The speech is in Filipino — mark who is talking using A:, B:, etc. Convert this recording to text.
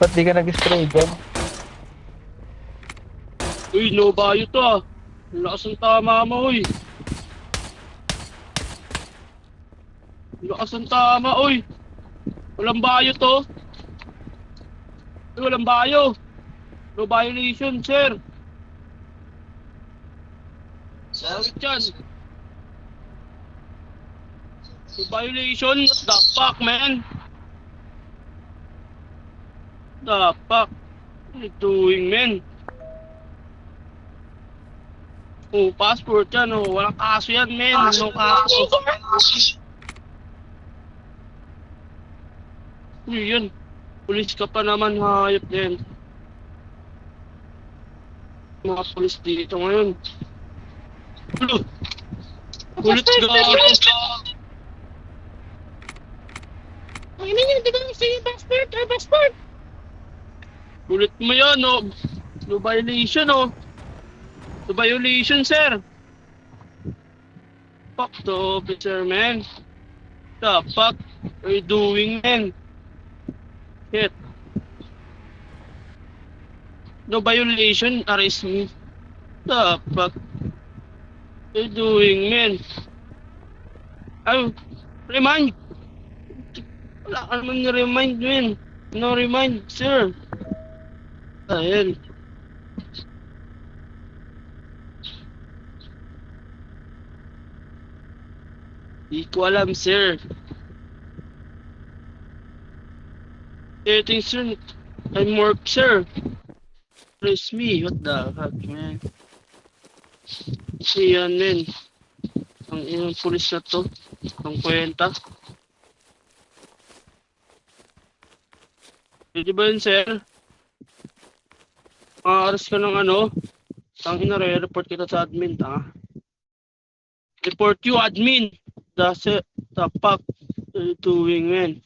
A: Ba't di ka nag-spray dyan?
B: Uy, no bayo to ah. Lakas ang tama mo, uy. Lakas ang tama, uy. Walang bayo to. Uy, walang bayo. No violation, sir. Bakit yan? No violation? What the fuck, man? The fuck? What are you doing, man? Oh, passport yan, oh. Walang kaso yan, man. No kaso. Uy, yun. Pulis ka pa naman, hayop din. Mga pulis dito ngayon. Ulo! Ulit ka!
C: Ang ina niya, di ba gusto yung passport? Passport!
B: Ulit mo yan, oh. No violation, oh. No violation, sir. Fuck the officer, man. The fuck are you doing, man? Shit. No violation, arrest me. The fuck are you doing, man? Oh, remind. Wala ka naman remind, man. No remind, sir. Dahil. Di ko alam, sir. Everything, sir. I'm work, sir. Press me. What the fuck, man? Yan, man. Ang inang pulis na to. Ang kwenta. Pwede ba yun, sir? Maaras ka ng ano? Tangina, re-report kita sa admin, tanga. Report you, admin! The fuck are you doing, man?